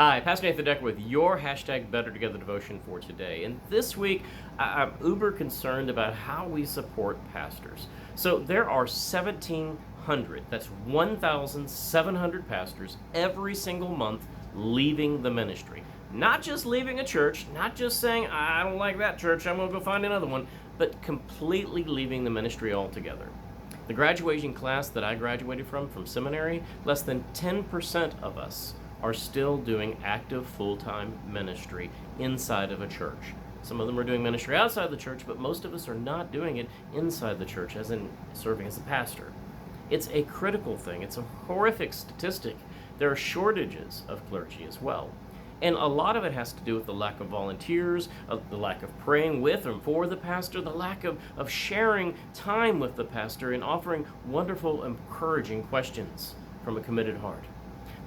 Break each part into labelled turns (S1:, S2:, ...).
S1: Hi, Pastor Nathan Decker with your hashtag Better Together devotion for today. And this week, I'm uber concerned about how we support pastors. So there are 1,700, that's 1,700 pastors every single month leaving the ministry. Not just leaving a church, not just saying, I don't like that church, I'm going to go find another one, but completely leaving the ministry altogether. The graduating class that I graduated from seminary, less than 10% of us are still doing active full-time ministry inside of a church. Some of them are doing ministry outside the church, but most of us are not doing it inside the church, as in serving as a pastor. It's a critical thing. It's a horrific statistic. There are shortages of clergy as well. And a lot of it has to do with the lack of volunteers, the lack of praying with and for the pastor, the lack of sharing time with the pastor and offering wonderful, encouraging questions from a committed heart.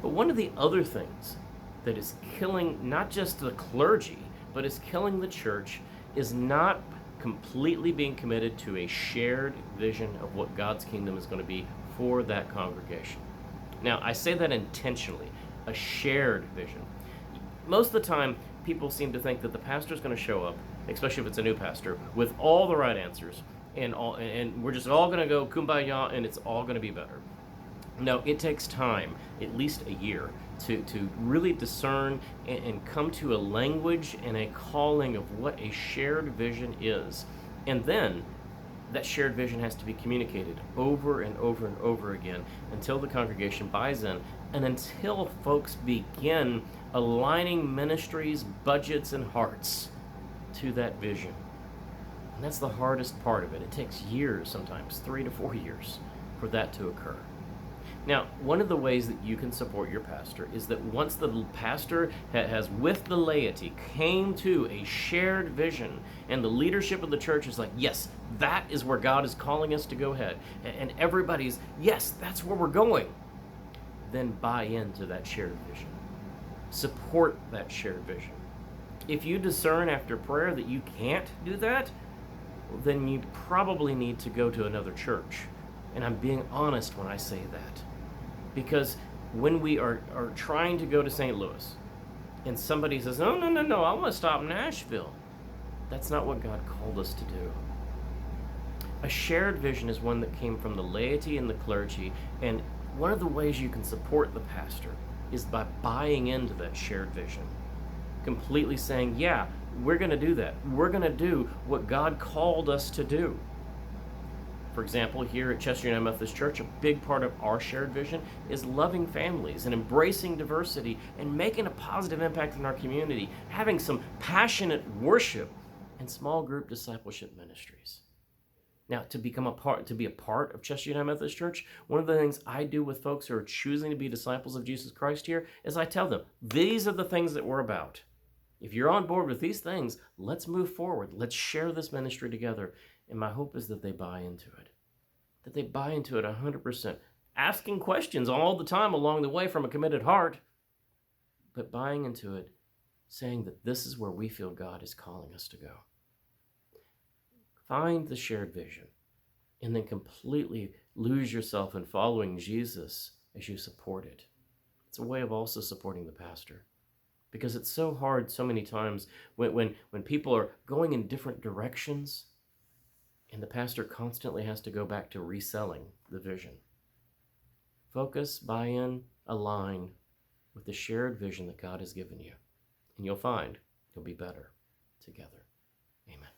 S1: But one of the other things that is killing not just the clergy, but is killing the church is not completely being committed to a shared vision of what God's kingdom is going to be for that congregation. Now, I say that intentionally, a shared vision. Most of the time, people seem to think that the pastor is going to show up, especially if it's a new pastor, with all the right answers, and we're just all going to go kumbaya, and it's all going to be better. No, it takes time, at least a year, to really discern and come to a language and a calling of what a shared vision is. And then that shared vision has to be communicated over and over and over again until the congregation buys in and until folks begin aligning ministries, budgets, and hearts to that vision. And that's the hardest part of it. It takes years, sometimes 3 to 4 years, for that to occur. Now, one of the ways that you can support your pastor is that once the pastor has, with the laity, came to a shared vision, and the leadership of the church is like, yes, that is where God is calling us to go ahead, and everybody's, yes, that's where we're going, then buy into that shared vision. Support that shared vision. If you discern after prayer that you can't do that, then you probably need to go to another church. And I'm being honest when I say that. Because when we are trying to go to St. Louis, and somebody says, no, I want to stop in Nashville. That's not what God called us to do. A shared vision is one that came from the laity and the clergy, and one of the ways you can support the pastor is by buying into that shared vision. Completely saying, yeah, we're going to do that. We're going to do what God called us to do. For example, here at Chester United Methodist Church, a big part of our shared vision is loving families and embracing diversity and making a positive impact in our community, having some passionate worship and small group discipleship ministries. Now, to be a part of Chester United Methodist Church, one of the things I do with folks who are choosing to be disciples of Jesus Christ here is I tell them, these are the things that we're about. If you're on board with these things, let's move forward. Let's share this ministry together. And my hope is that they buy into it. That they buy into it 100%. Asking questions all the time along the way from a committed heart. But buying into it, saying that this is where we feel God is calling us to go. Find the shared vision. And then completely lose yourself in following Jesus as you support it. It's a way of also supporting the pastor. Because it's so hard so many times when people are going in different directions and the pastor constantly has to go back to reselling the vision. Focus, buy in, align with the shared vision that God has given you. And you'll find you'll be better together. Amen.